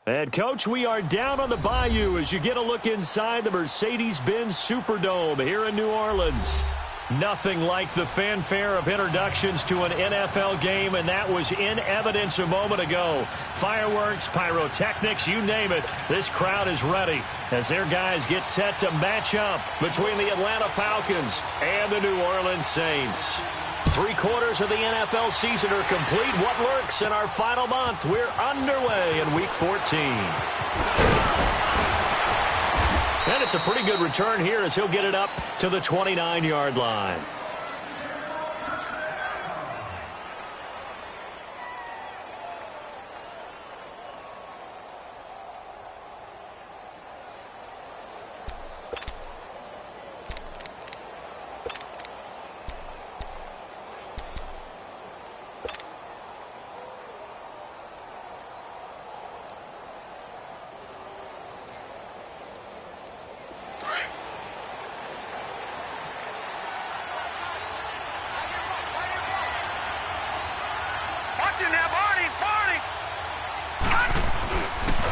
And, Coach, we are down on the Bayou as you get a look inside the Mercedes-Benz Superdome here in New Orleans. Nothing like the fanfare of introductions to an NFL game, and that was in evidence a moment ago. Fireworks, pyrotechnics, you name it. This crowd is ready as their guys get set to match up between the Atlanta Falcons and the New Orleans Saints. 3/4 of the NFL season are complete. What lurks in our final month? We're underway in Week 14. And it's a pretty good return here as he'll get it up to the 29-yard line.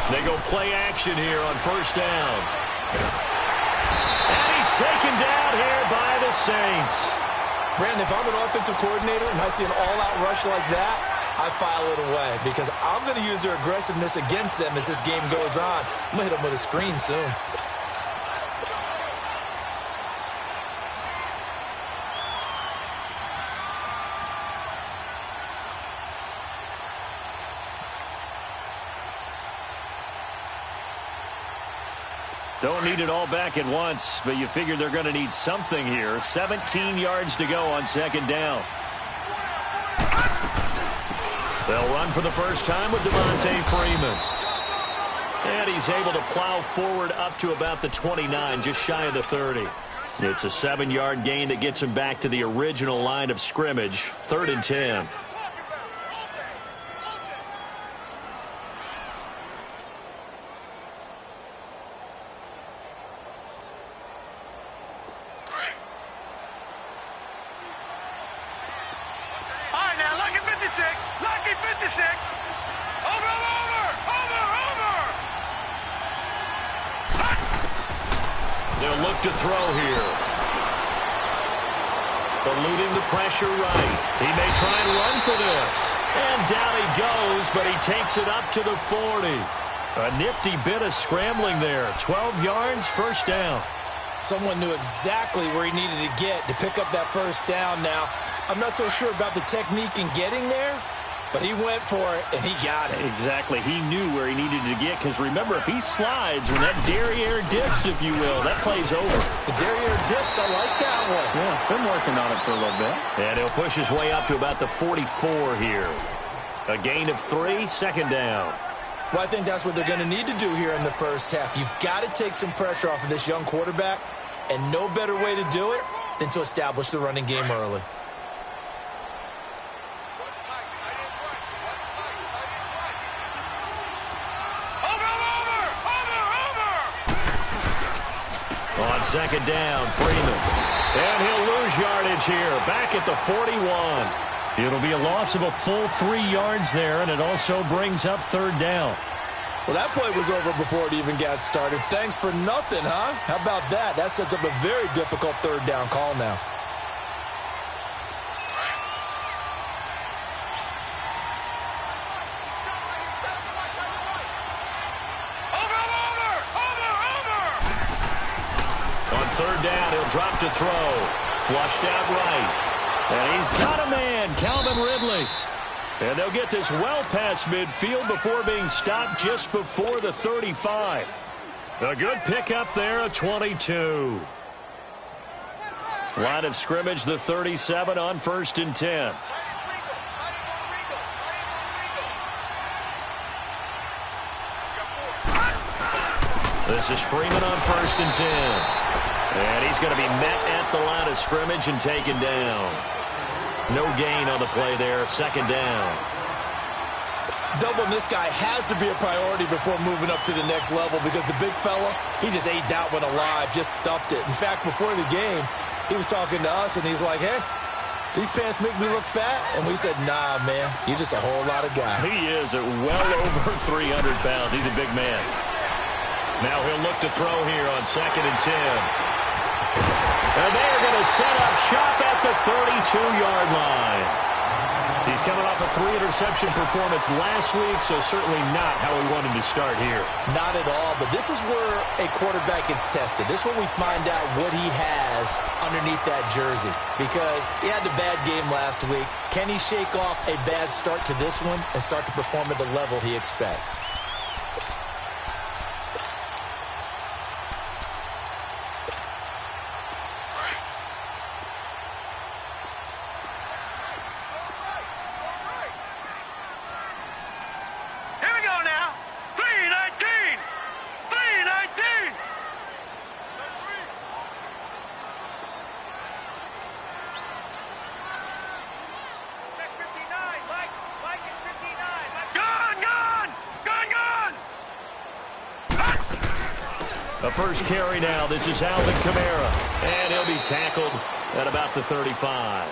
They go play action here on first down. And he's taken down here by the Saints. Brandon, if I'm an offensive coordinator and I see an all-out rush like that, I file it away because I'm going to use their aggressiveness against them as this game goes on. I'm going to hit them with a screen soon. Don't need it all back at once, but you figure they're going to need something here. 17 yards to go on second down. They'll run for the first time with Devontae Freeman. And he's able to plow forward up to about the 29, just shy of the 30. It's a 7-yard gain that gets him back to the original line of scrimmage. 3rd and 10. They'll look to throw here. Eluding the pressure right. He may try and run for this. And down he goes, but he takes it up to the 40. A nifty bit of scrambling there. 12 yards, first down. Someone knew exactly where he needed to get to pick up that first down now. I'm not so sure about the technique in getting there, but he went for it, and he got it. Exactly. He knew where he needed to get, because remember, if he slides, or that derriere dips, if you will, that play's over. The derriere dips, I like that one. Yeah, been working on it for a little bit. And he'll push his way up to about the 44 here. A gain of 3, second down. Well, I think that's what they're going to need to do here in the first half. You've got to take some pressure off of this young quarterback, and no better way to do it than to establish the running game early. On second down, Freeman. And he'll lose yardage here, back at the 41. It'll be a loss of a full 3 yards there, and it also brings up 3rd down. Well, that play was over before it even got started. Thanks for nothing, huh? How about that? That sets up a very difficult 3rd down call now. On 3rd down, he'll drop to throw. Flushed out right. And he's got a man, Calvin Ridley. And they'll get this well past midfield before being stopped just before the 35. A good pickup there, a 22. Line of scrimmage, the 37 on 1st and 10. This is Freeman on 1st and 10. And he's going to be met at the line of scrimmage and taken down. No gain on the play there, 2nd down. Doubling this guy has to be a priority before moving up to the next level because the big fella, he just ate that one alive, just stuffed it. In fact, before the game, he was talking to us, and he's like, hey, These pants make me look fat. And we said, nah, man, you're just a whole lot of guy. He is at well over 300 pounds. He's a big man. Now he'll look to throw here on 2nd and 10. And they're going to set up shop at the 32-yard line. He's coming off a 3-interception performance last week, so certainly not how we wanted to start here. Not at all, but this is where a quarterback gets tested. This is when we find out what he has underneath that jersey, because he had a bad game last week. Can he shake off a bad start to this one and start to perform at the level he expects? The first carry now. This is Alvin Kamara. And he'll be tackled at about the 35.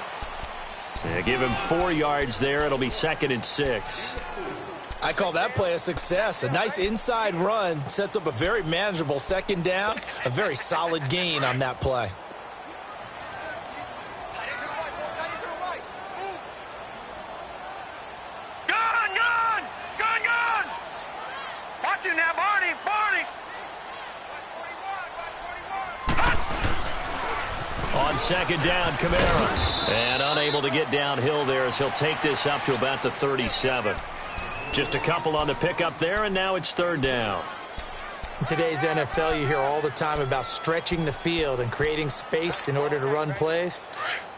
Yeah, give him 4 yards there. It'll be 2nd and 6. I call that play a success. A nice inside run sets up a very manageable 2nd down. A very solid gain on that play. On 2nd down, Kamara. And unable to get downhill there as he'll take this up to about the 37. Just a couple on the pickup there, and now it's 3rd down. In today's NFL, you hear all the time about stretching the field and creating space in order to run plays.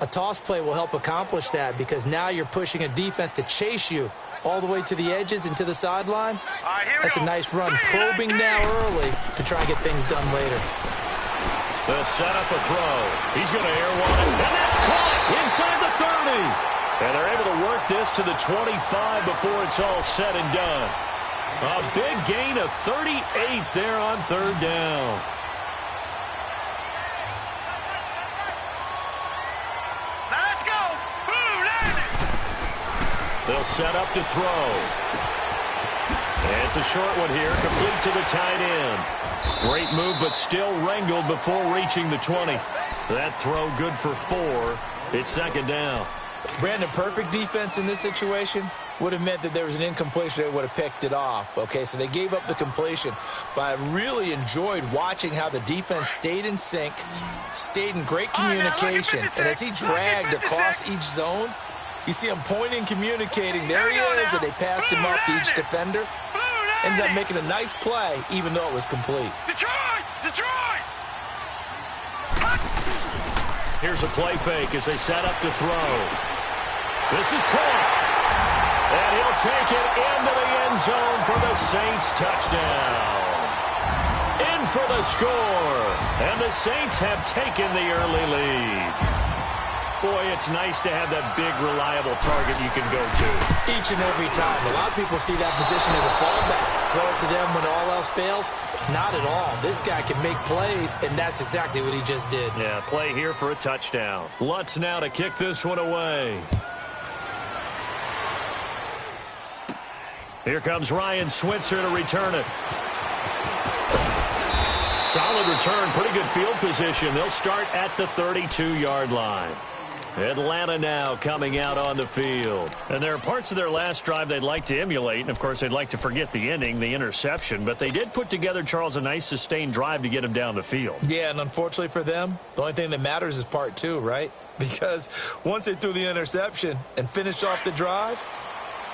A toss play will help accomplish that because now you're pushing a defense to chase you all the way to the edges and to the sideline. That's a nice run, probing now early to try and get things done later. They'll set up a throw. He's going to air one, and that's caught inside the 30. And they're able to work this to the 25 before it's all said and done. A big gain of 38 there on 3rd down. Now let's go. Boom, land it. They'll set up to throw. And it's a short one here, complete to the tight end. Great move, but still wrangled before reaching the 20. That throw good for 4. It's 2nd down. Brandon, perfect defense in this situation would have meant that there was an incompletion. They would have picked it off. Okay, so they gave up the completion. But I really enjoyed watching how the defense stayed in sync, stayed in great communication. And as he dragged across each zone, you see him pointing, communicating. There he is, and they passed him up to each defender. Ended up making a nice play, even though it was complete. Detroit! Here's a play fake as they set up to throw. This is caught. And he'll take it into the end zone for the Saints touchdown. In for the score. And the Saints have taken the early lead. Boy, it's nice to have that big, reliable target you can go to. Each and every time. A lot of people see that position as a fallback. Throw it to them when all else fails. Not at all. This guy can make plays, and that's exactly what he just did. Yeah, play here for a touchdown. Lutz now to kick this one away. Here comes Ryan Switzer to return it. Solid return, pretty good field position. They'll start at the 32-yard line. Atlanta now coming out on the field. And there are parts of their last drive they'd like to emulate. And, of course, they'd like to forget the ending, the interception. But they did put together, Charles, a nice sustained drive to get him down the field. Yeah, and unfortunately for them, the only thing that matters is part 2, right? Because once they threw the interception and finished off the drive,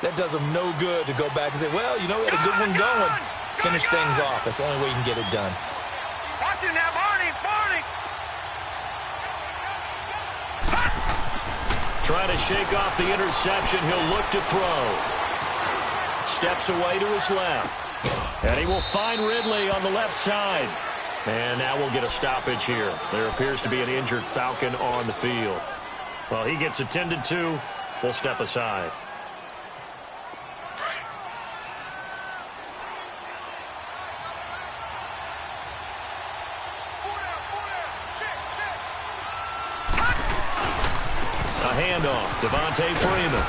that does them no good to go back and say, well, you know, we had a good one going. Finish things off. That's the only way you can get it done. Watch it now, Barney. Trying to shake off the interception. He'll look to throw. Steps away to his left. And he will find Ridley on the left side. And now we'll get a stoppage here. There appears to be an injured Falcon on the field. Well, he gets attended to. We'll step aside. handoff. Devontae Freeman.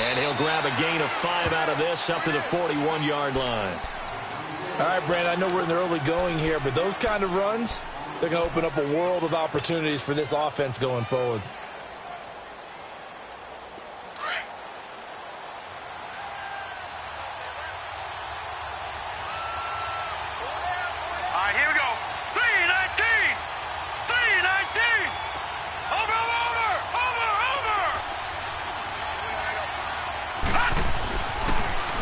And he'll grab a gain of 5 out of this up to the 41-yard line. All right, Brandon, I know we're in the early going here, but those kind of runs, they're going to open up a world of opportunities for this offense going forward.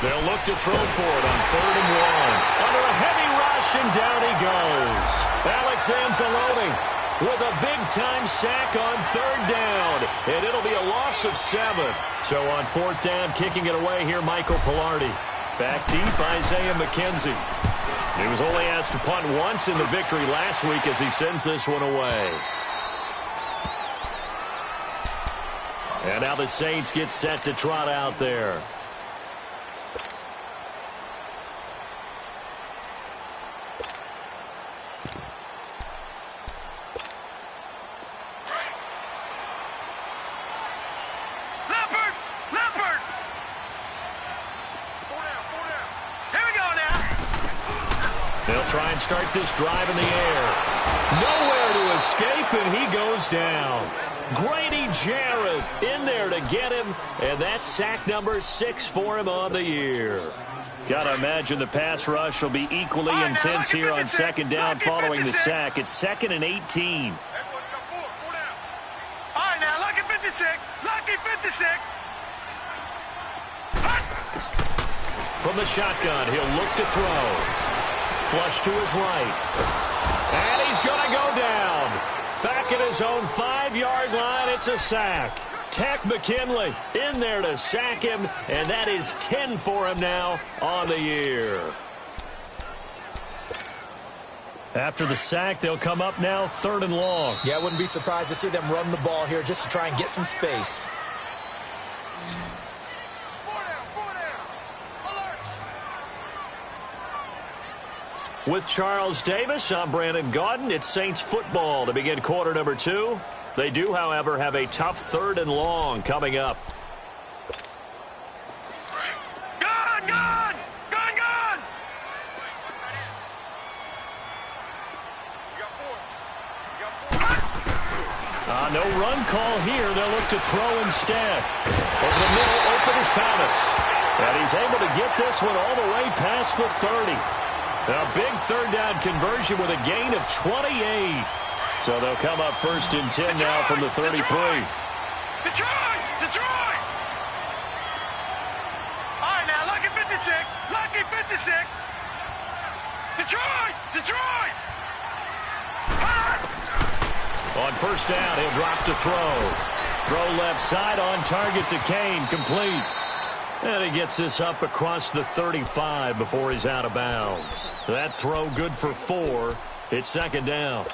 They'll look to throw for it on 3rd and 1. Under a heavy rush, and down he goes. Alex Anzalone with a big-time sack on 3rd down. And it'll be a loss of 7. So on 4th down, kicking it away here, Michael Pilardi. Back deep, Isaiah McKenzie. He was only asked to punt once in the victory last week as he sends this one away. And now the Saints get set to trot out there. Try and start this drive in the air. Nowhere to escape, and he goes down. Grady Jarrett in there to get him, and that's sack number 6 for him on the year. Got to imagine the pass rush will be equally intense here on 2nd down following the sack. It's 2nd and 18. All right, now, lucky 56. Lucky 56. From the shotgun, he'll look to throw. Flush to his right. And he's going to go down. Back at his own 5-yard line, it's a sack. Tech McKinley in there to sack him, and that is 10 for him now on the year. After the sack, they'll come up now 3rd and long. Yeah, I wouldn't be surprised to see them run the ball here just to try and get some space. With Charles Davis, I'm Brandon Gaudin. It's Saints football to begin quarter number 2. They do, however, have a tough 3rd and long coming up. Gone! Gone! Gone! Gone! No run call here. They'll look to throw instead. Over the middle, open is Thomas. And he's able to get this one all the way past the 30. A big 3rd down conversion with a gain of 28. So they'll come up 1st and 10 now from the 33. Detroit! Detroit! All right, now, lucky 56. Lucky 56. Detroit! Detroit! On 1st down, he'll drop to throw. Throw left side on target to Kane. Complete. And he gets this up across the 35 before he's out of bounds. That throw good for 4. It's 2nd down.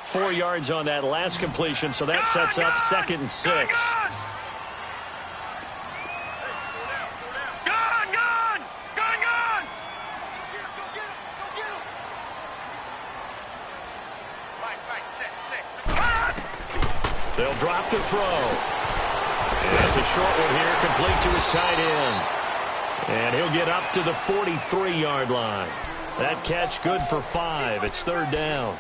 Four yards on that last completion, so that sets up 2nd and 6. They'll drop to throw. And it's a short one here, complete to his tight end. And he'll get up to the 43-yard line. That catch good for 5. It's 3rd down.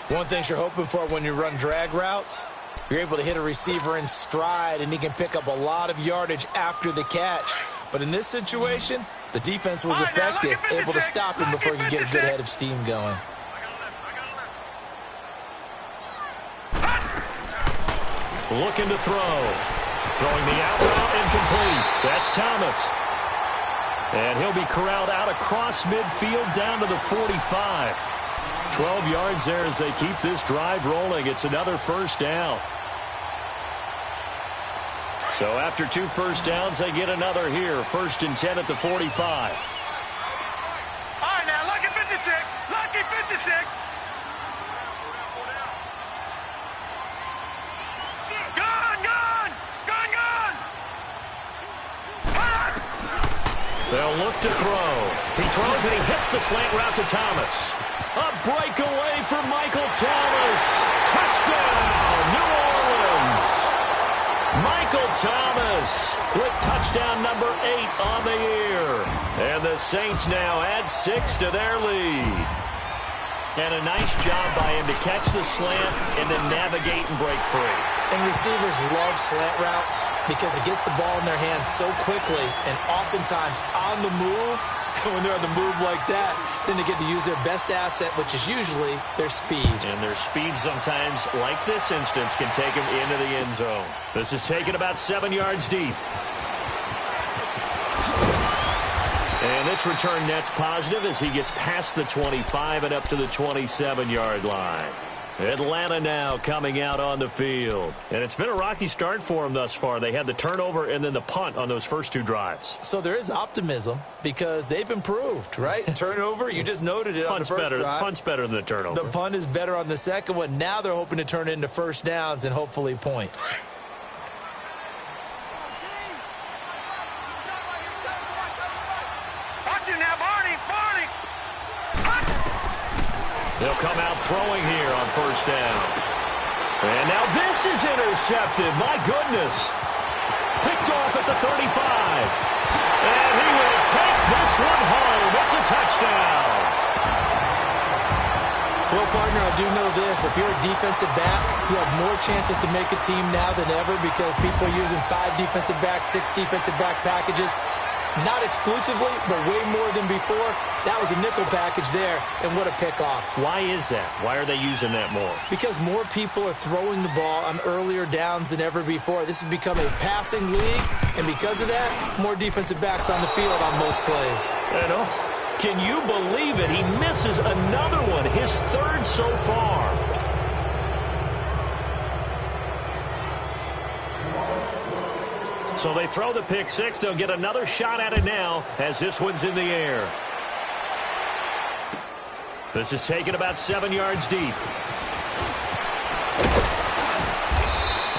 One thing you're hoping for when you run drag routes, you're able to hit a receiver in stride, and he can pick up a lot of yardage after the catch. But in this situation, the defense was effective, able to stop him before he could get a good head of steam going. Looking to throw. Throwing the out route incomplete. That's Thomas. And he'll be corralled out across midfield down to the 45. 12 yards there as they keep this drive rolling. It's another 1st down. So after 2 first downs, they get another here. 1st and 10 at the 45. All right, now, lucky 56. Lucky 56. They'll look to throw. He throws and he hits the slant route to Thomas. A breakaway for Michael Thomas. Touchdown, New Orleans. Michael Thomas with touchdown number 8 on the year. And the Saints now add 6 to their lead. And a nice job by him to catch the slant and then navigate and break free. And receivers love slant routes because it gets the ball in their hands so quickly and oftentimes on the move. When they're on the move like that, then they get to use their best asset, which is usually their speed. And their speed sometimes, like this instance, can take them into the end zone. This is taken about 7 yards deep. And this return net's positive as he gets past the 25 and up to the 27-yard line. Atlanta now coming out on the field. And it's been a rocky start for them thus far. They had the turnover and then the punt on those first 2 drives. So there is optimism because they've improved, right? Turnover, you just noted it on the first drive. Punt's better than the turnover. The punt is better on the second one. Now they're hoping to turn it into first downs and hopefully points. They'll come out throwing here on first down. And now this is intercepted. My goodness. Picked off at the 35. And he will take this one home. It's a touchdown. Well, partner, I do know this. If you're a defensive back, you have more chances to make a team now than ever because people are using 5 defensive backs, 6 defensive back packages. Not exclusively, but way more than before. That was a nickel package there, and what a pickoff. Why is that? Why are they using that more? Because more people are throwing the ball on earlier downs than ever before. This has become a passing league, and because of that, more defensive backs on the field on most plays. And can you believe it? He misses another one, his 3rd so far. So they throw the pick 6. They'll get another shot at it now as this one's in the air. This is taken about 7 yards deep.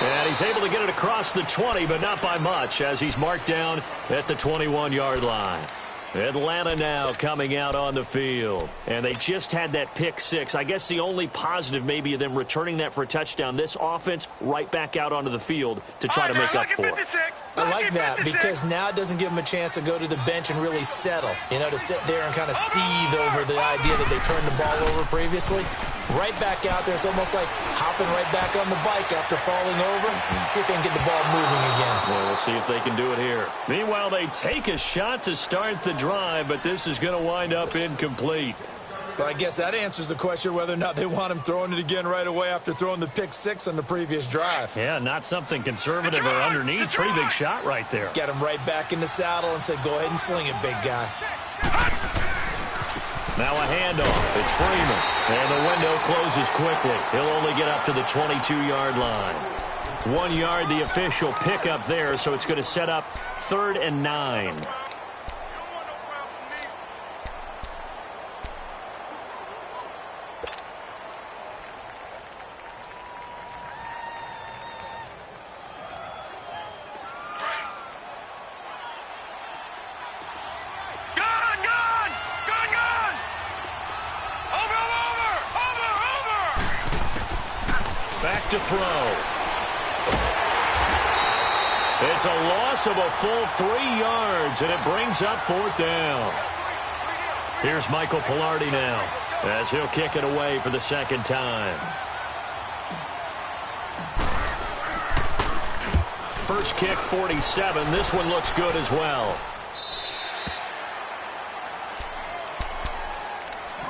And he's able to get it across the 20, but not by much as he's marked down at the 21-yard line. Atlanta now coming out on the field. And they just had that pick 6. I guess the only positive maybe of them returning that for a touchdown. This offense right back out onto the field to try to make up for it. I like that because now it doesn't give them a chance to go to the bench and really settle. You know, to sit there and kind of seethe over the idea that they turned the ball over previously. Right back out there. It's almost like hopping right back on the bike after falling over. See if they can get the ball moving again. Well, we'll see if they can do it here. Meanwhile, they take a shot to start the drive, but this is going to wind up incomplete. But I guess that answers the question whether or not they want him throwing it again right away after throwing the pick 6 on the previous drive. Yeah, not something conservative or underneath. Pretty big shot right there. Get him right back in the saddle and say, go ahead and sling it, big guy. Now a handoff. It's Freeman. And the window closes quickly. He'll only get up to the 22-yard line. 1 yard, the official pickup there, so it's going to set up 3rd and 9. Back to throw. It's a loss of a full 3 yards, and it brings up 4th down. Here's Michael Pilardi now as he'll kick it away for the 2nd time. First kick, 47. This one looks good as well.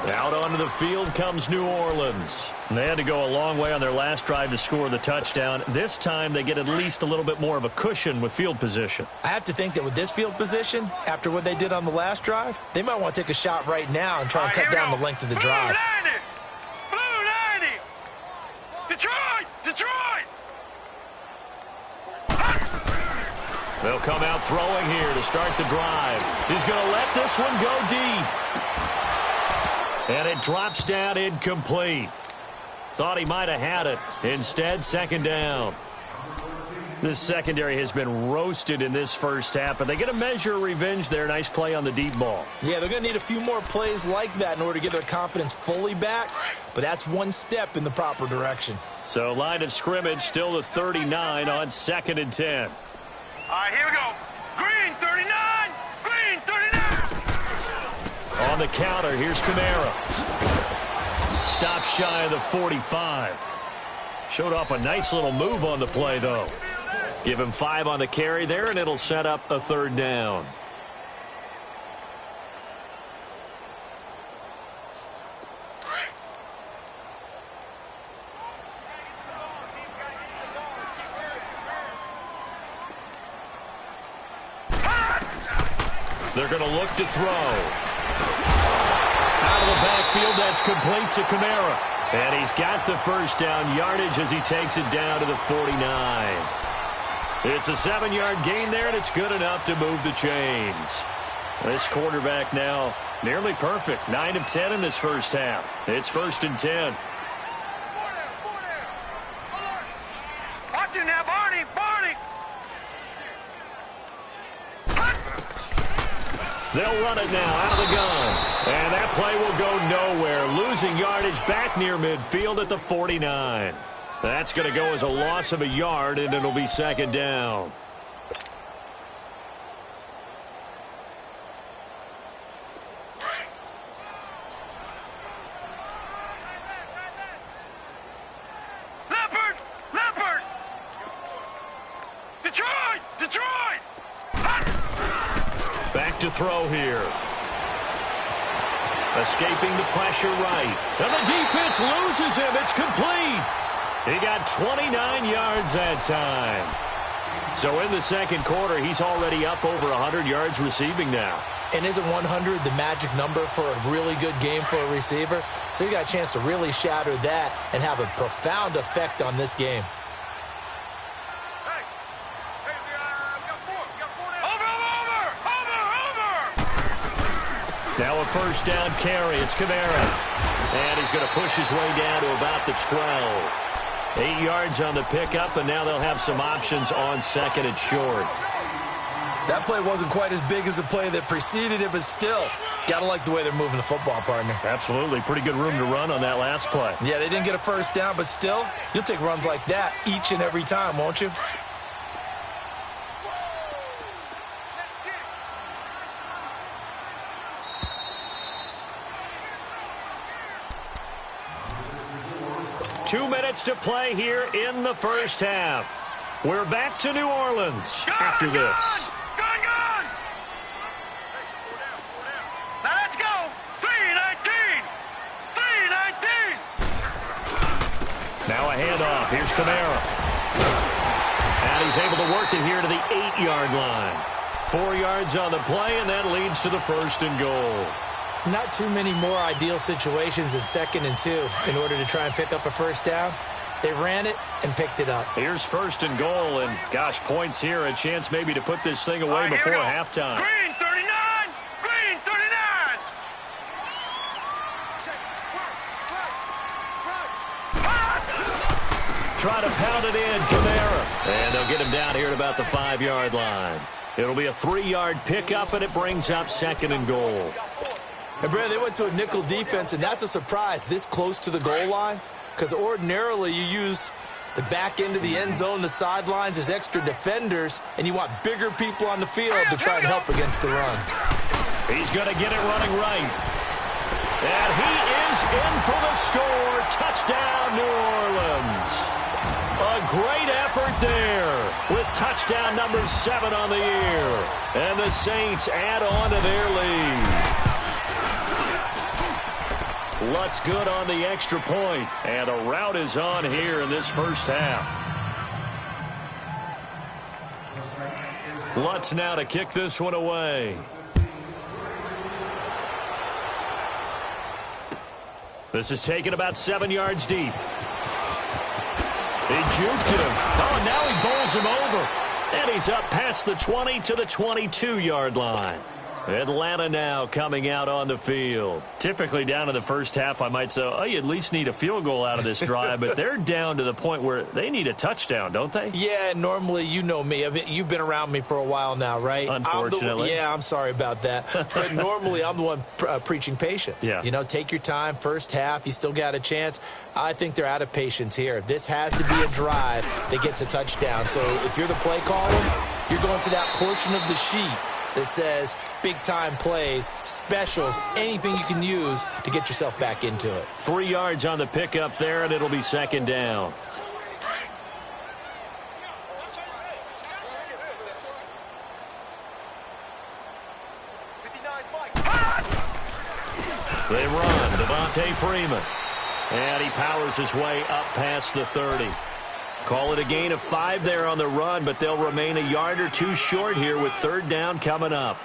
Out onto the field comes New Orleans. They had to go a long way on their last drive to score the touchdown. This time they get at least a little bit more of a cushion with field position. I have to think that with this field position, after what they did on the last drive, they might want to take a shot right now and try and cut down the length of the drive. Blue 90! Detroit! Detroit! They'll come out throwing here to start the drive. He's going to let this one go deep. And it drops down incomplete. Thought he might have had it. Instead, 2nd down. This secondary has been roasted in this first half, but they get a measure of revenge there. Nice play on the deep ball. Yeah, they're going to need a few more plays like that in order to get their confidence fully back, but that's one step in the proper direction. So line of scrimmage still the 39 on 2nd and 10. All right, here we go. Green 39, green 39. On the counter, here's Kamara. Stops shy of the 45. Showed off a nice little move on the play, though. Give him 5 on the carry there, and it'll set up a 3rd down. They're going to look to throw. Out of the backfield, that's complete to Kamara. And he's got the first down yardage as he takes it down to the 49. It's a 7-yard gain there, and it's good enough to move the chains. This quarterback now nearly perfect. 9 of 10 in this first half. It's 1st and 10. Watch it now, Barney, Barney. They'll run it now out of the gun. And that play will go nowhere. Losing yardage back near midfield at the 49. That's going to go as a loss of a yard, and it'll be 2nd down. Leopard, Leopard. Detroit, Detroit. Back to throw here. Escaping the pressure right. And the defense loses him. It's complete. He got 29 yards that time. So in the second quarter, he's already up over 100 yards receiving now. And isn't 100 the magic number for a really good game for a receiver? So he got a chance to really shatter that and have a profound effect on this game. Now a first down carry. It's Kamara. And he's going to push his way down to about the 12. 8 yards on the pickup, and now they'll have some options on 2nd and short. That play wasn't quite as big as the play that preceded it, but still, got to like the way they're moving the football, partner. Absolutely. Pretty good room to run on that last play. Yeah, they didn't get a first down, but still, you'll take runs like that each and every time, won't you? Two minutes to play here in the first half. We're back to New Orleans after this. Gun! Now let's go. 3-19. 3-19. Now a handoff. Here's Kamara. And he's able to work it here to the 8-yard line. 4 yards on the play, and that leads to the 1st and goal. Not too many more ideal situations in 2nd and 2 in order to try and pick up a first down. They ran it and picked it up. Here's 1st and goal, and gosh, points here. A chance maybe to put this thing away before halftime. Green 39! Green 39! Try to pound it in, Kamara. And they'll get him down here at about the 5-yard line. It'll be a 3-yard pickup, and it brings up 2nd and goal. And, Brad, they went to a nickel defense, and that's a surprise this close to the goal line, because ordinarily you use the back end of the end zone, the sidelines as extra defenders, and you want bigger people on the field to try and help against the run. He's going to get it running right. And he is in for the score. Touchdown, New Orleans. A great effort there with touchdown number 7 on the year. And the Saints add on to their lead. Lutz good on the extra point, and a rout is on here in this first half. Lutz now to kick this one away. This is taken about 7 yards deep. He juked him. Oh, and now he bowls him over. And he's up past the 20 to the 22-yard line. Atlanta now coming out on the field. Typically down in the first half, I might say, oh, you at least need a field goal out of this drive, but they're down to the point where they need a touchdown, don't they? Yeah, normally, you know me. You've been around me for a while now, right? Unfortunately. I'm sorry about that. But normally, I'm the one preaching patience. Yeah. You know, take your time. First half, you still got a chance. I think they're out of patience here. This has to be a drive that gets a touchdown. So if you're the play caller, you're going to that portion of the sheet that says big-time plays, specials, anything you can use to get yourself back into it. 3 yards on the pickup there, and it'll be second down. They run, Devontae Freeman. And he powers his way up past the 30. Call it a gain of 5 there on the run, but they'll remain a yard or two short here with third down coming up.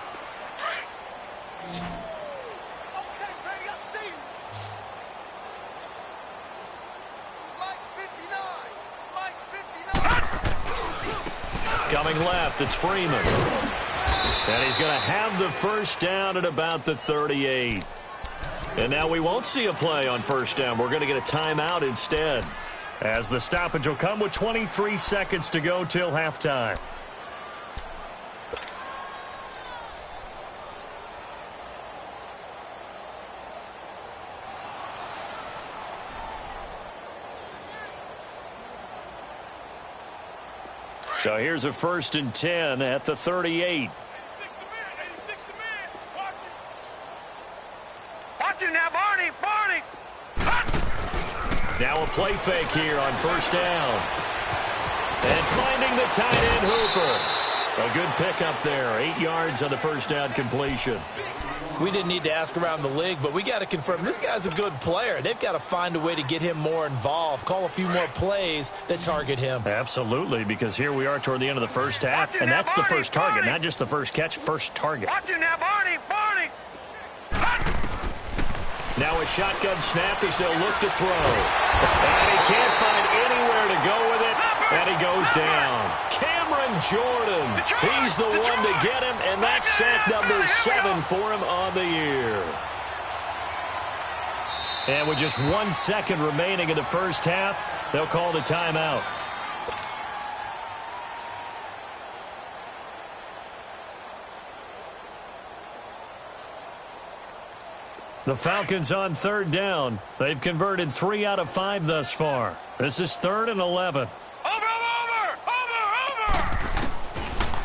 Coming left, it's Freeman. And he's going to have the first down at about the 38. And now we won't see a play on first down. We're going to get a timeout instead, as the stoppage will come with 23 seconds to go till halftime. So here's a 1st and 10 at the 38. Watch it now, Barney. Now a play fake here on first down. And finding the tight end Hooper. A good pickup there. 8 yards on the first down completion. We didn't need to ask around the league, but we got to confirm this guy's a good player. They've got to find a way to get him more involved, call a few more plays that target him. Absolutely, because here we are toward the end of the first half, and that's the first target, not just the first catch, first target. Watch it now, Barney. Now a shotgun snap as they'll look to throw. And he can't find anywhere to go with it, and he goes down. Cameron Jordan, he's the one to get him, and that's sack number 7 for him on the year. And with just 1 second remaining in the first half, they'll call the timeout. The Falcons on third down. They've converted 3 out of 5 thus far. This is 3rd and 11. Over.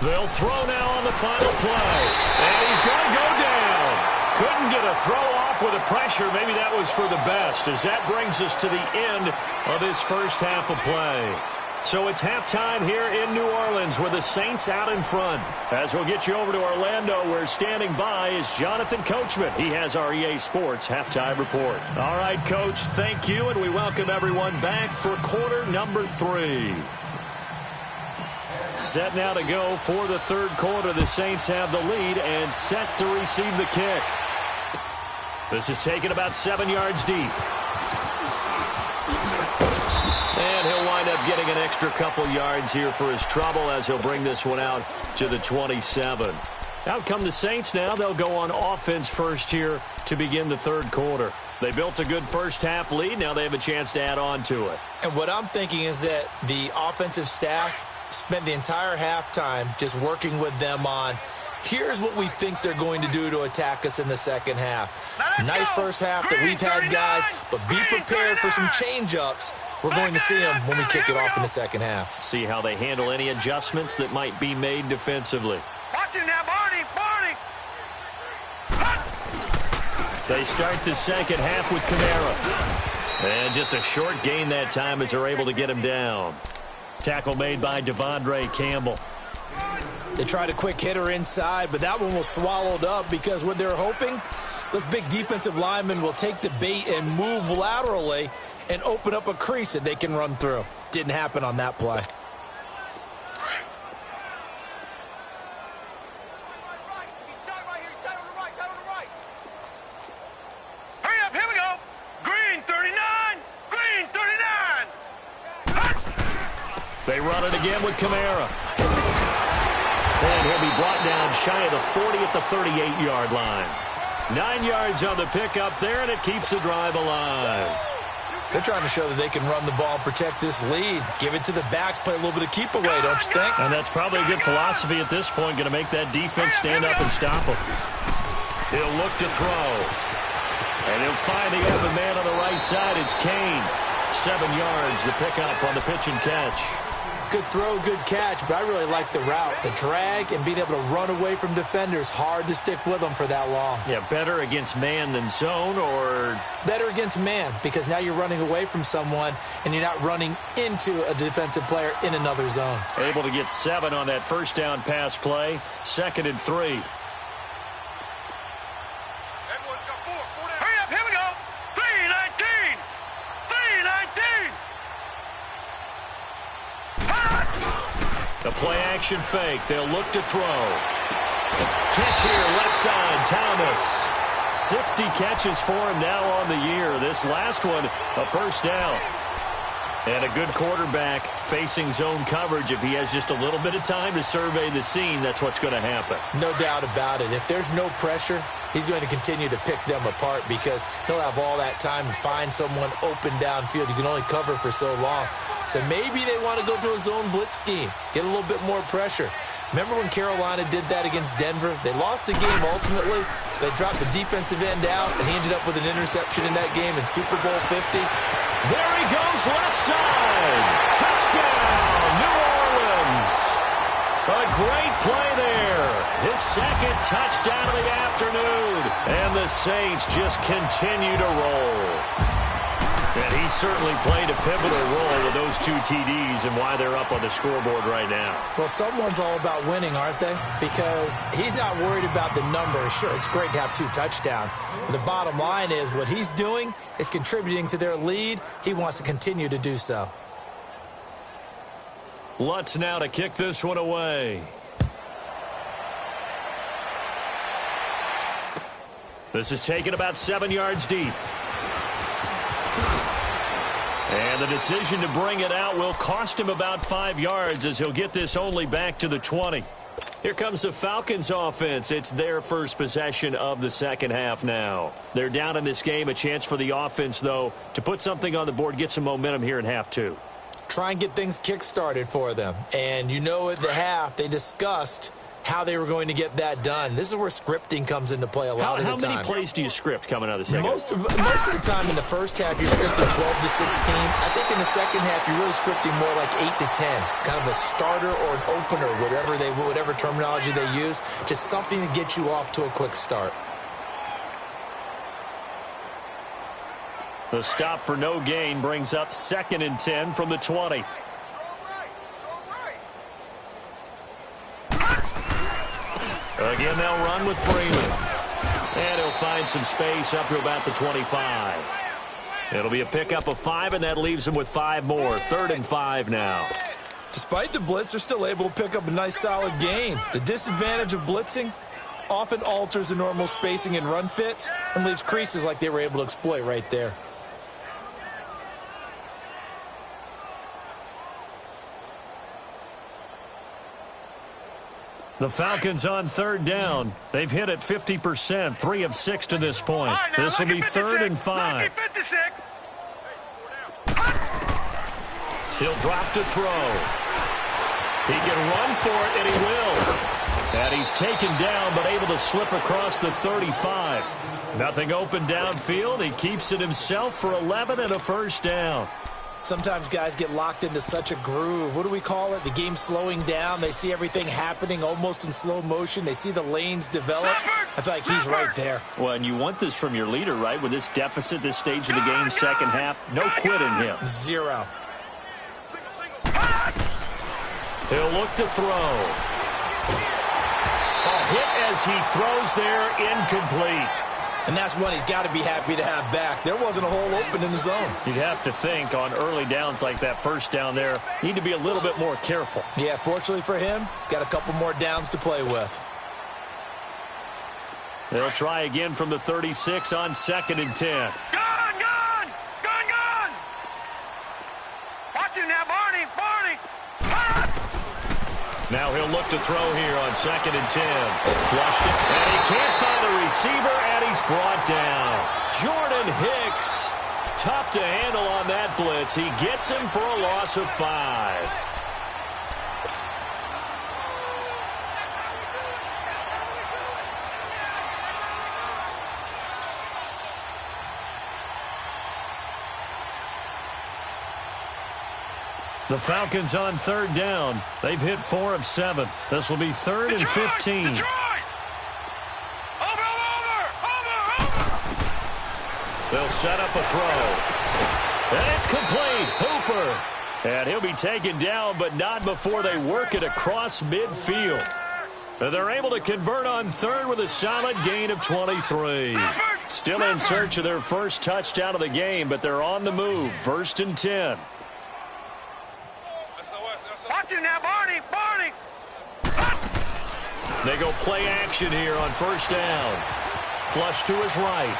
They'll throw now on the final play. And he's going to go down. Couldn't get a throw off with the pressure. Maybe that was for the best, as that brings us to the end of this first half of play. So it's halftime here in New Orleans with the Saints out in front. As we'll get you over to Orlando, where standing by is Jonathan Coachman. He has our EA Sports halftime report. All right, Coach, thank you, and we welcome everyone back for quarter number 3. Set now to go for the third quarter. The Saints have the lead and set to receive the kick. This is taken about 7 yards deep. And he'll wind up getting an extra couple yards here for his trouble, as he'll bring this one out to the 27. Out come the Saints now. They'll go on offense first here to begin the third quarter. They built a good first half lead. Now they have a chance to add on to it. And what I'm thinking is that the offensive staff spent the entire halftime just working with them on, here's what we think they're going to do to attack us in the second half. Nice first half that we've had, guys, but be prepared for some change-ups. We're going to see them when we kick it off in the second half. See how they handle any adjustments that might be made defensively. Watch it now, Barney. They start the second half with Kamara. And just a short gain that time as they're able to get him down. Tackle made by Devondre Campbell. They tried a quick hitter inside, but that one was swallowed up because what they're hoping, those big defensive linemen will take the bait and move laterally and open up a crease that they can run through. Didn't happen on that play. Hurry up, here we go. Green 39. They run it again with Kamara. And he'll be brought down shy of the 40 at the 38-yard line. 9 yards on the pickup there, and it keeps the drive alive. They're trying to show that they can run the ball, protect this lead. Give it to the backs, play a little bit of keep away, don't you think? And that's probably a good philosophy at this point, going to make that defense stand up and stop them. He'll look to throw. And he'll find the open man on the right side. It's Kane. 7 yards, the pickup on the pitch and catch. Good throw, good catch, but I really like the route. The drag and being able to run away from defenders, hard to stick with them for that long. Yeah, better against man than zone, or? Better against man, because now you're running away from someone and you're not running into a defensive player in another zone. Able to get 7 on that first down pass play. 2nd and 3. Hurry up, here we go. 3-19. 3-19. A play-action fake. They'll look to throw. Catch here, left side, Thomas. 60 catches for him now on the year. This last one, a first down. And a good quarterback facing zone coverage. If he has just a little bit of time to survey the scene, that's what's going to happen. No doubt about it. If there's no pressure, he's going to continue to pick them apart because he'll have all that time to find someone open downfield. You can only cover for so long. So maybe they want to go to a zone blitz scheme, get a little bit more pressure. Remember when Carolina did that against Denver? They lost the game ultimately. They dropped the defensive end out, and he ended up with an interception in that game in Super Bowl 50. There he goes, left side. Touchdown, New Orleans. A great play there. His 2nd touchdown of the afternoon. And the Saints just continue to roll. And he certainly played a pivotal role with those 2 TDs and why they're up on the scoreboard right now. Well, someone's all about winning, aren't they? Because he's not worried about the number. Sure, it's great to have 2 touchdowns. But the bottom line is what he's doing is contributing to their lead. He wants to continue to do so. Lutz now to kick this one away. This is taken about 7 yards deep. And the decision to bring it out will cost him about 5 yards as he'll get this only back to the 20. Here comes the Falcons offense. It's their first possession of the second half now. They're down in this game. A chance for the offense, though, to put something on the board, get some momentum here in half 2. Try and get things kick-started for them. And you know at the half they discussed how they were going to get that done. This is where scripting comes into play a lot of the time. How many plays do you script coming out of the second? Most of the time in the first half, you're scripting 12 to 16. I think in the second half, you're really scripting more like 8 to 10. Kind of a starter or an opener, whatever terminology they use. Just something to get you off to a quick start. The stop for no gain brings up 2nd and 10 from the 20. Again, they'll run with Freeman. And he'll find some space up to about the 25. It'll be a pickup of 5, and that leaves them with 5 more. 3rd and 5 now. Despite the blitz, they're still able to pick up a nice, solid gain. The disadvantage of blitzing often alters the normal spacing and run fits and leaves creases like they were able to exploit right there. The Falcons on 3rd down. They've hit it 50%, 3 of 6 to this point. Right, this will be 3rd and 5. He'll drop to throw. He can run for it, and he will. And he's taken down, but able to slip across the 35. Nothing open downfield. He keeps it himself for 11 and a first down. Sometimes guys get locked into such a groove. What do we call it? The game's slowing down. They see everything happening almost in slow motion. They see the lanes develop. I feel like he's right there. Well, and you want this from your leader, right? With this deficit, this stage of the game, second half, no quit in him. 0. He'll look to throw. A hit as he throws there, incomplete. And that's one he's got to be happy to have back. There wasn't a hole open in the zone. You'd have to think on early downs like that first down there, need to be a little bit more careful. Yeah, fortunately for him, got a couple more downs to play with. They'll try again from the 36 on 2nd and 10. Gone! Watch him now, Barney! Now he'll look to throw here on 2nd and 10. Flushed it, and he can't find the receiver, and he's brought down. Jordan Hicks, tough to handle on that blitz. He gets him for a loss of 5. The Falcons on 3rd down. They've hit 4 of 7. This will be 3rd and 15. Detroit! Over! They'll set up a throw. And it's complete. Hooper. And he'll be taken down, but not before they work it across midfield. And they're able to convert on 3rd with a solid gain of 23. Still in search of their first touchdown of the game, but they're on the move. 1st and 10. Watch it now, Barney! Barney! They go play action here on 1st down. Flush to his right.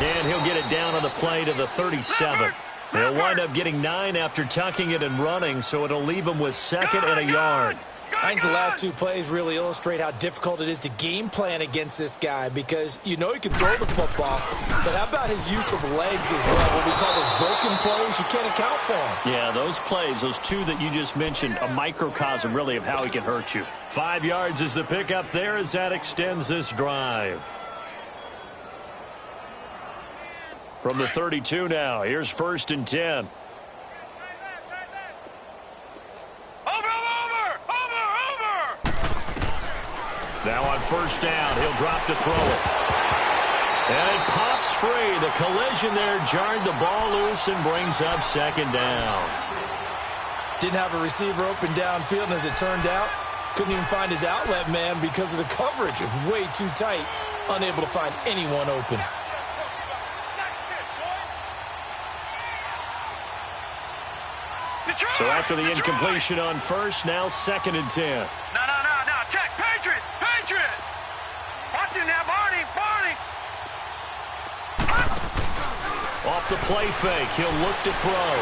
And he'll get it down on the play to the 37. They'll wind up getting 9 after tucking it and running, so it'll leave him with 2nd and a yard. I think the last 2 plays really illustrate how difficult it is to game plan against this guy because you know he can throw the football, but how about his use of legs as well? What we call those broken plays, you can't account for them. Yeah, those plays, those 2 that you just mentioned, a microcosm really of how he can hurt you. 5 yards is the pickup there as that extends this drive. From the 32 now, here's 1st and 10. Now on 1st down, he'll drop to throw it. And it pops free. The collision there jarred the ball loose and brings up 2nd down. Didn't have a receiver open downfield, and as it turned out, couldn't even find his outlet man because of the coverage. It was way too tight, unable to find anyone open. So after the incompletion on 1st, now 2nd and 10. No. Check. Patriot! Watch it now, Barney! Off the play fake, he'll look to throw.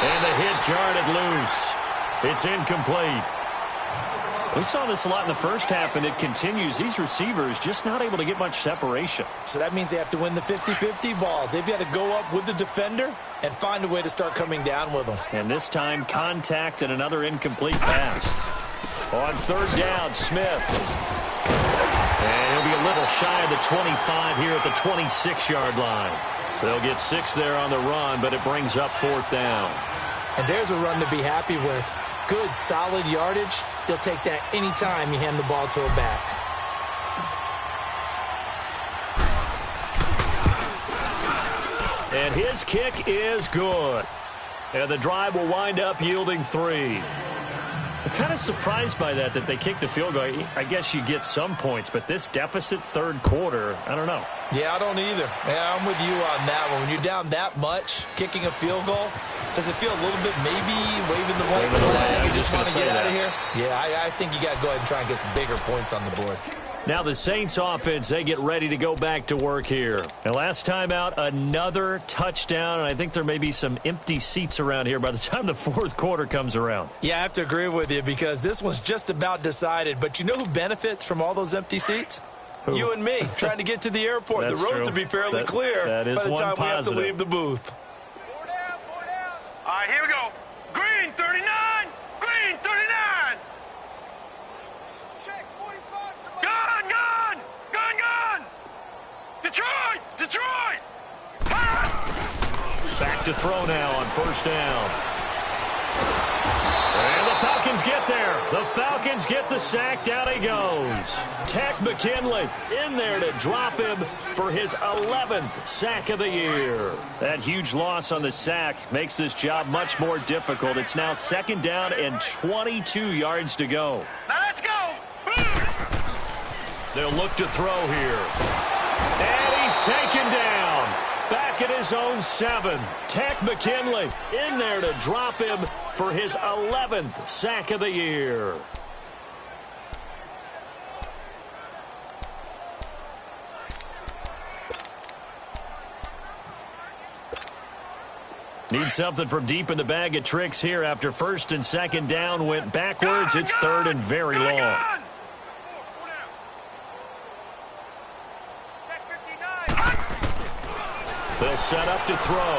And the hit jarred it loose. It's incomplete. We saw this a lot in the first half, and it continues. These receivers just not able to get much separation. So that means they have to win the 50-50 balls. They've got to go up with the defender and find a way to start coming down with them. And this time, contact and another incomplete pass. On 3rd down, Smith. And he'll be a little shy of the 25 here at the 26-yard line. They'll get 6 there on the run, but it brings up 4th down. And there's a run to be happy with. Good, solid yardage. You'll take that anytime you hand the ball to a back. And his kick is good. And the drive will wind up yielding 3. I'm kind of surprised by that they kicked the field goal. I guess you get some points, but this deficit 3rd quarter, I don't know. Yeah, I don't either. Yeah, I'm with you on that one. When you're down that much, kicking a field goal, does it feel a little bit maybe waving the white flag? You just want to get out of here? Yeah, I think you got to go ahead and try and get some bigger points on the board. Now the Saints offense, they get ready to go back to work here. And last time out, another touchdown, and I think there may be some empty seats around here by the time the 4th quarter comes around. Yeah, I have to agree with you because this one's just about decided. But you know who benefits from all those empty seats? Who? You and me, trying to get to the airport. The roads will be fairly clear that is by the time we have to positive. leave the booth. 4 down. All right, here we go. Green, 39. Green, 39. Check, 45. Gun. Detroit. Back to throw now on 1st down. And the Falcons get there. The Falcons get the sack. Down he goes. Takk McKinley in there to drop him for his 11th sack of the year. That huge loss on the sack makes this job much more difficult. It's now 2nd down and 22 yards to go. Now let's go. They'll look to throw here. And he's taken down. Back at his own 7. Takk McKinley in there to drop him for his 11th sack of the year. Need something from deep in the bag of tricks here after first and second down went backwards. It's third and very long. They'll set up to throw.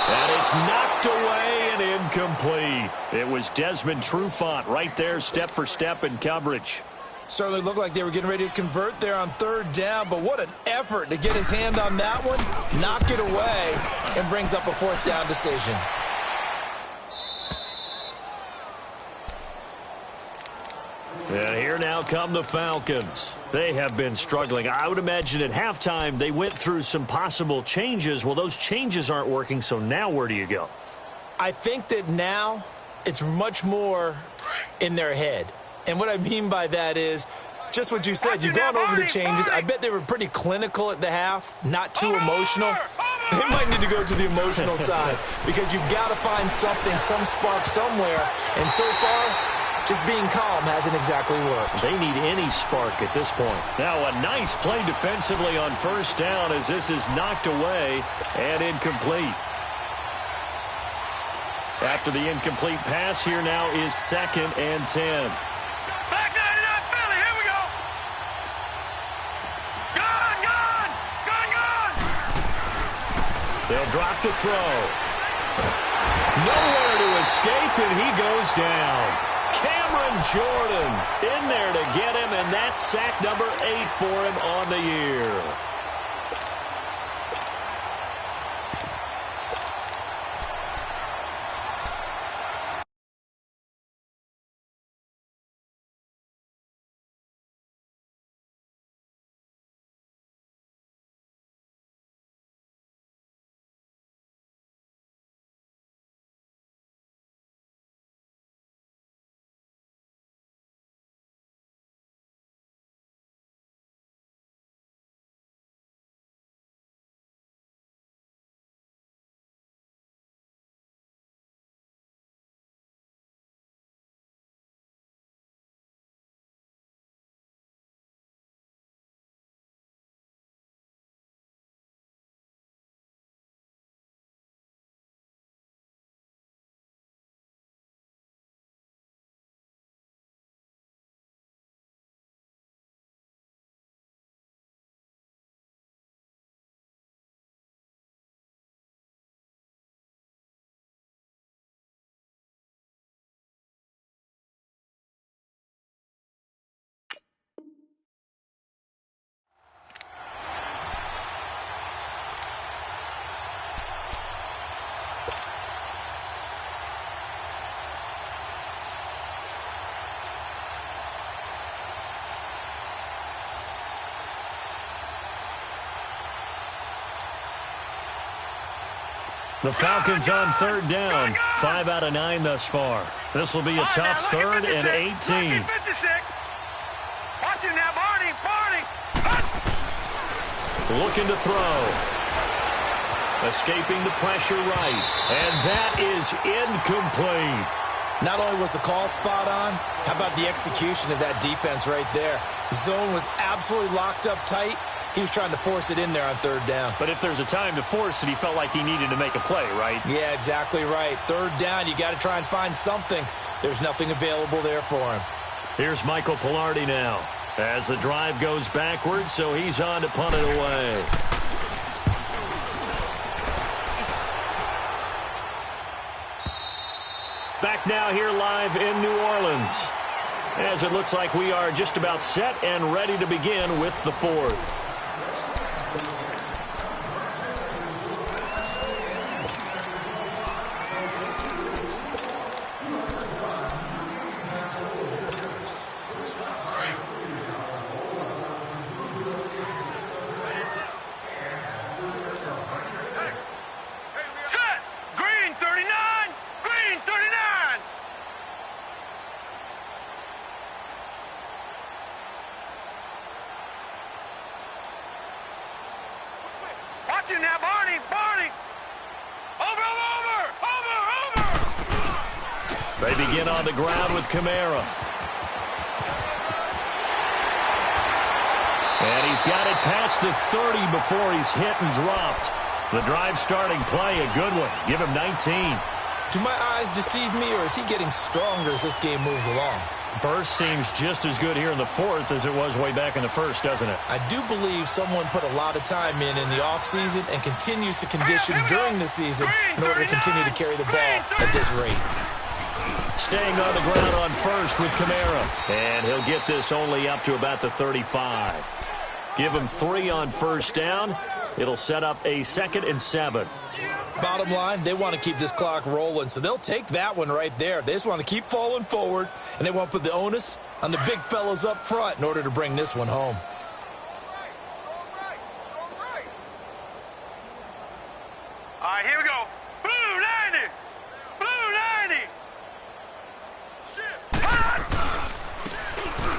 And it's knocked away and incomplete. It was Desmond Trufant right there, step for step in coverage. Certainly looked like they were getting ready to convert there on third down, but what an effort to get his hand on that one, knock it away, and brings up a fourth down decision. And here now come the Falcons. They have been struggling. I would imagine at halftime they went through some possible changes. Well, those changes aren't working, so now where do you go? I think that now it's much more in their head. And what I mean by that is just what you said. You've gone over the changes. I bet they were pretty clinical at the half, not too emotional. They might need to go to the emotional side because you've got to find something, some spark somewhere. And so far, just being calm hasn't exactly worked. They need any spark at this point. Now a nice play defensively on first down as this is knocked away and incomplete. After the incomplete pass, here now is 2nd and 10. Back 99 Philly, here we go. Gone. They'll drop to throw. Nowhere to escape, and he goes down. Cameron Jordan in there to get him, and that's sack number 8 for him on the year. The Falcons on third down. 5 out of 9 thus far. This will be a tough 3rd and 18. Watch it now, Barney. Looking to throw. Escaping the pressure right. And that is incomplete. Not only was the call spot on, how about the execution of that defense right there? The zone was absolutely locked up tight. He was trying to force it in there on third down. But if there's a time to force it, he felt like he needed to make a play, right? Yeah, exactly right. Third down, you got to try and find something. There's nothing available there for him. Here's Michael Pilardi now as the drive goes backwards, so he's on to punt it away. Back now here live in New Orleans, as it looks like we are just about set and ready to begin with the 4th. Now, Barney. Over. They begin on the ground with Kamara. And he's got it past the 30 before he's hit and dropped. The drive starting play, a good one. Give him 19. Do my eyes deceive me, or is he getting stronger as this game moves along? Burst seems just as good here in the fourth as it was way back in the first, doesn't it? I do believe someone put a lot of time in the offseason and continues to condition during the season in order to continue to carry the ball at this rate. Staying on the ground on first with Kamara. And he'll get this only up to about the 35. Give him 3 on first down. It'll set up a 2nd and 7. Bottom line, they want to keep this clock rolling, so they'll take that one right there. They just want to keep falling forward, and they want to put the onus on the big fellas up front in order to bring this one home. All right, here we go. Blue 90. Blue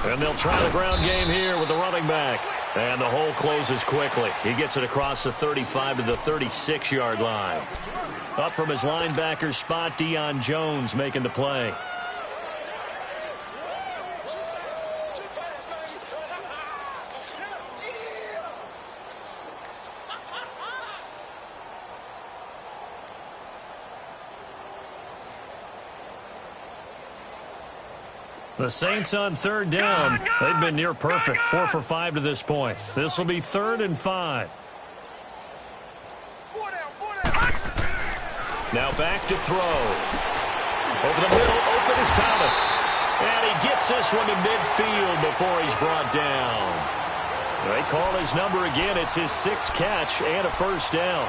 90. And they'll try the ground game here with the running back. And the hole closes quickly. He gets it across the 35 to the 36-yard line. Up from his linebacker spot, Deion Jones making the play. The Saints on third down. They've been near perfect. 4 for 5 to this point. This will be 3rd and 5. Now back to throw. Over the middle, open is Thomas. And he gets this one to midfield before he's brought down. They call his number again. It's his 6th catch and a first down.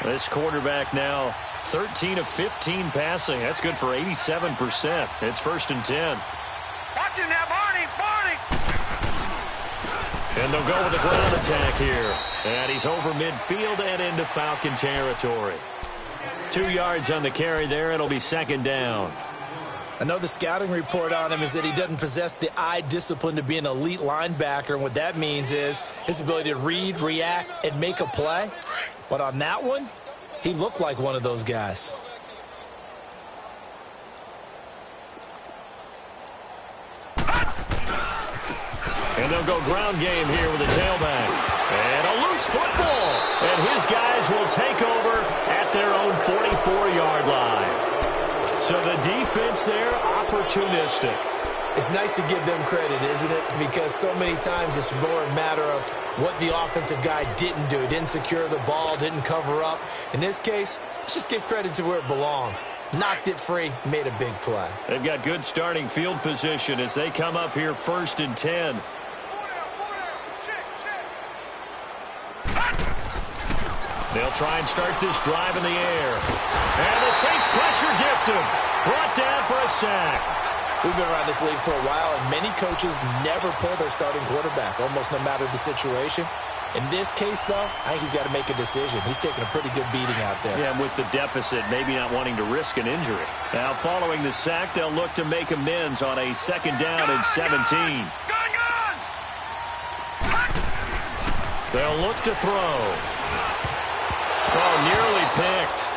This quarterback now 13 of 15 passing. That's good for 87%. It's 1st and 10. Watch him now, Barney. Barney. And they'll go with the ground attack here. And he's over midfield and into Falcon territory. 2 yards on the carry there. It'll be 2nd down. I know the scouting report on him is that he doesn't possess the eye discipline to be an elite linebacker. And what that means is his ability to read, react, and make a play. But on that one, he looked like one of those guys. And they'll go ground game here with a tailback. And a loose football. And his guys will take over at their own 44-yard line. So the defense there, opportunistic. It's nice to give them credit, isn't it? Because so many times it's more a matter of what the offensive guy didn't do. He didn't secure the ball, didn't cover up. In this case, let's just give credit to where it belongs. Knocked it free, made a big play. They've got good starting field position as they come up here 1st and 10. They'll try and start this drive in the air. And the Saints pressure gets him. Brought down for a sack. We've been around this league for a while, and many coaches never pull their starting quarterback, almost no matter the situation. In this case, though, I think he's got to make a decision. He's taking a pretty good beating out there. Yeah, with the deficit, maybe not wanting to risk an injury. Now, following the sack, they'll look to make amends on a 2nd down and 17. They'll look to throw. Oh, nearly picked.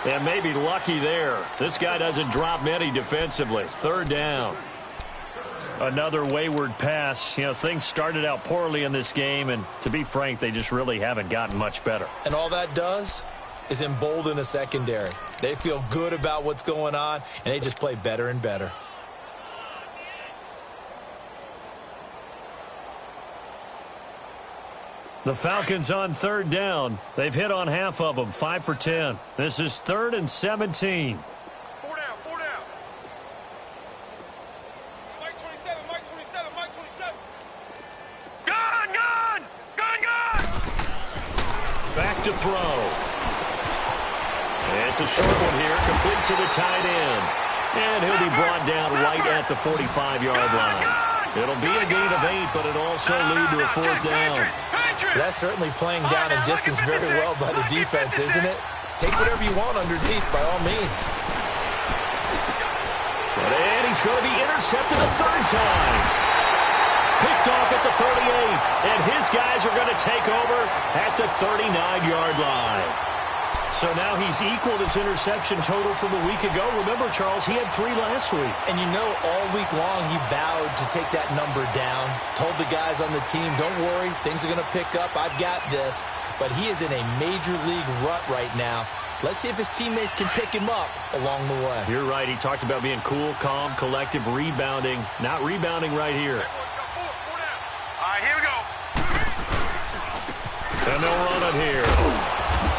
And maybe lucky there. This guy doesn't drop many defensively. 3rd down. Another wayward pass. You know, things started out poorly in this game, and to be frank, they just really haven't gotten much better. And all that does is embolden a secondary. They feel good about what's going on, and they just play better and better. The Falcons on 3rd down. They've hit on half of them, 5 for 10. This is 3rd and 17. 4 down, 4 down. Mike 27, Mike 27, Mike 27. Gun, gun, gun, gun. Back to throw. It's a short one here, complete to the tight end. And he'll be brought down right at the 45-yard line. It'll be a gain of 8, but it'll also lead to a 4th down. That's certainly playing down and distance very well by the defense, isn't it? Take whatever you want underneath, by all means. And he's going to be intercepted a 3rd time. Picked off at the 38, and his guys are going to take over at the 39-yard line. So now he's equaled his interception total from a week ago. Remember, Charles, he had 3 last week. And you know, all week long he vowed to take that number down. Told the guys on the team, don't worry, things are going to pick up. I've got this. But he is in a major league rut right now. Let's see if his teammates can pick him up along the way. You're right. He talked about being cool, calm, collective, rebounding. Not rebounding right here. All right, here we go. And they'll run it here.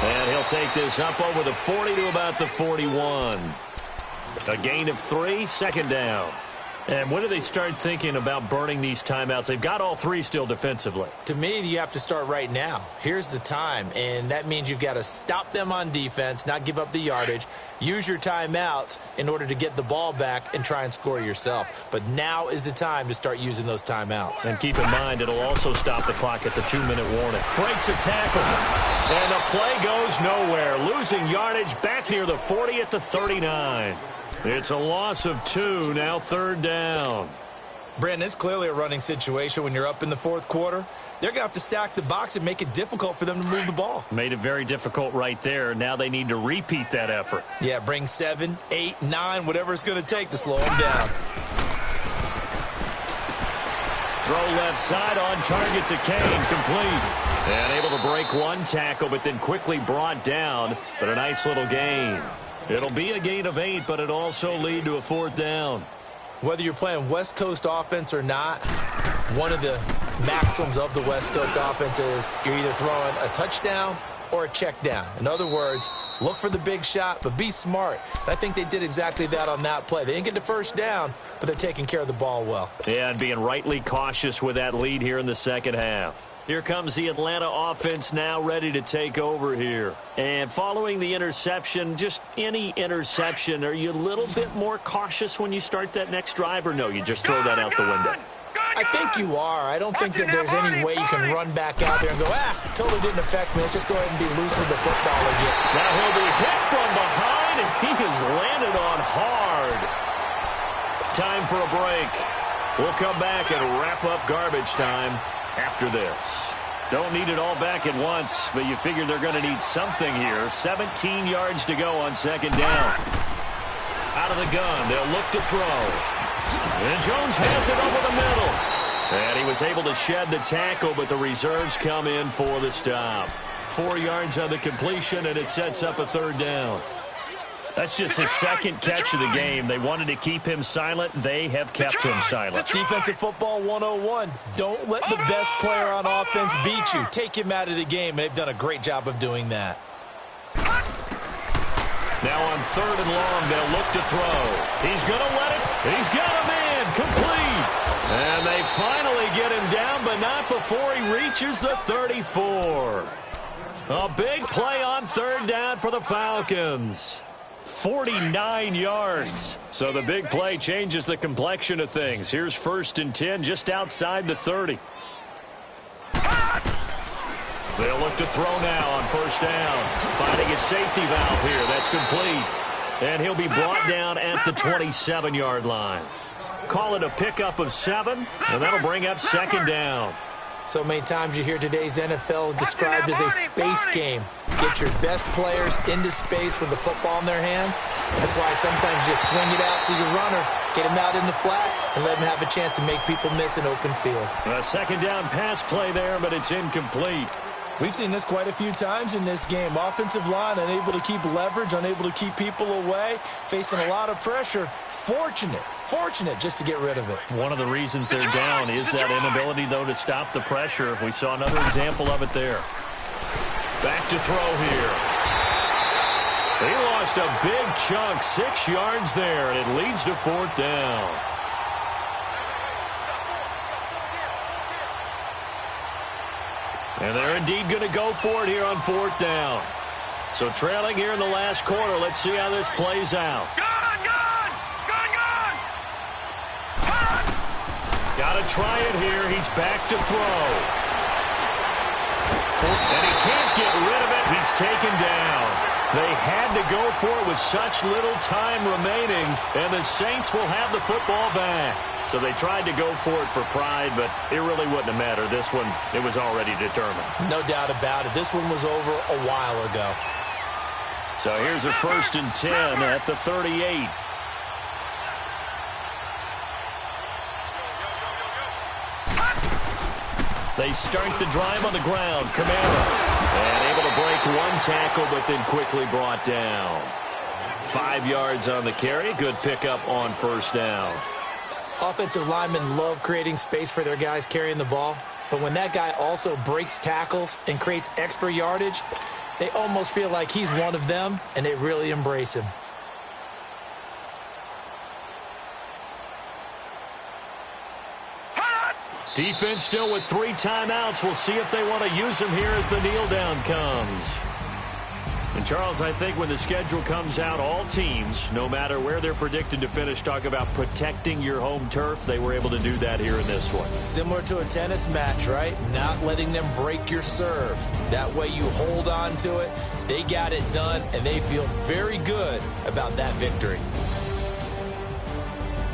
And he'll take this up over the 40 to about the 41. A gain of 3, second down. And when do they start thinking about burning these timeouts? They've got all 3 still defensively. To me, you have to start right now. Here's the time, and that means you've got to stop them on defense, not give up the yardage, use your timeouts in order to get the ball back and try and score yourself. But now is the time to start using those timeouts. And keep in mind, it'll also stop the clock at the 2-minute warning. Breaks a tackle, and the play goes nowhere. Losing yardage back near the 40 at the 39. It's a loss of 2, now third down. Brandon, it's clearly a running situation when you're up in the fourth quarter. They're going to have to stack the box and make it difficult for them to move the ball. Made it very difficult right there. Now they need to repeat that effort. Yeah, bring 7, 8, 9, whatever it's going to take to slow them down. Throw left side on target to Kane, complete. And able to break 1 tackle, but then quickly brought down. But a nice little gain. It'll be a gain of 8, but it'll also lead to a 4th down. Whether you're playing West Coast offense or not, one of the maxims of the West Coast offense is you're either throwing a touchdown or a check down. In other words, look for the big shot, but be smart. And I think they did exactly that on that play. They didn't get the first down, but they're taking care of the ball well. Yeah, and being rightly cautious with that lead here in the second half. Here comes the Atlanta offense now ready to take over here. And following the interception, just any interception, are you a little bit more cautious when you start that next drive, or no, you just throw that out the window? I think you are. I don't think that there's any way you can run back out there and go, totally didn't affect me. Let's just go ahead and be loose with the football again. Now he'll be hit from behind, and he has landed on hard. Time for a break. We'll come back and wrap up garbage time after this. Don't need it all back at once, but you figure they're going to need something here. 17 yards to go on second down. Out of the gun, they'll look to throw. And Jones has it over the middle. And he was able to shed the tackle, but the reserves come in for the stop. 4 yards on the completion, and it sets up a third down. That's just his second catch of the game. They wanted to keep him silent. They have kept him silent. Defensive football 101. Don't let the best player on offense beat you. Take him out of the game, and they've done a great job of doing that. Now on 3rd and long, they'll look to throw. He's going to let it. He's got him in. Complete. And they finally get him down, but not before he reaches the 34. A big play on 3rd down for the Falcons. 49 yards. So the big play changes the complexion of things. Here's 1st and 10 just outside the 30. They'll look to throw now on 1st down. Finding a safety valve here. That's complete. And he'll be brought down at the 27-yard line. Call it a pickup of 7, and that'll bring up 2nd down. So many times you hear today's NFL described as a space game. Get your best players into space with the football in their hands. That's why sometimes you swing it out to your runner, get him out in the flat, and let him have a chance to make people miss an open field. A 2nd down pass play there, but it's incomplete. We've seen this quite a few times in this game. Offensive line unable to keep leverage, unable to keep people away, facing a lot of pressure. Fortunate just to get rid of it. One of the reasons they're down is that inability, though, to stop the pressure. We saw another example of it there. Back to throw here. He lost a big chunk, 6 yards there, and it leads to 4th down. And they're indeed going to go for it here on 4th down. So trailing here in the last quarter. Let's see how this plays out. Got to try it here. He's back to throw. And he can't get rid of it. He's taken down. They had to go for it with such little time remaining, and the Saints will have the football back. So they tried to go for it for pride, but it really wouldn't have mattered. This one, it was already determined. No doubt about it. This one was over a while ago. So here's a 1st and 10 at the 38. They start the drive on the ground. Kamara. And able to break one tackle, but then quickly brought down. 5 yards on the carry. Good pickup on 1st down. Offensive linemen love creating space for their guys carrying the ball. But when that guy also breaks tackles and creates extra yardage, they almost feel like he's one of them, and they really embrace him. Defense still with 3 timeouts. We'll see if they want to use them here as the kneel down comes. And, Charles, I think when the schedule comes out, all teams, no matter where they're predicted to finish, talk about protecting your home turf. They were able to do that here in this one. Similar to a tennis match, right? Not letting them break your serve. That way you hold on to it. They got it done, and they feel very good about that victory.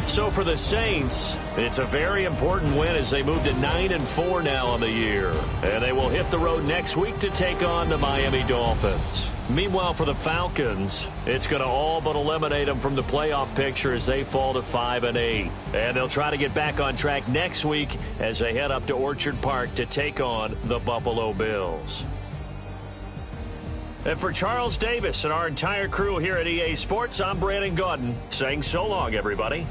So for the Saints, it's a very important win as they move to 9-4 now on the year. And they will hit the road next week to take on the Miami Dolphins. Meanwhile, for the Falcons, it's going to all but eliminate them from the playoff picture as they fall to 5-8. And they'll try to get back on track next week as they head up to Orchard Park to take on the Buffalo Bills. And for Charles Davis and our entire crew here at EA Sports, I'm Brandon Gaudin saying so long, everybody.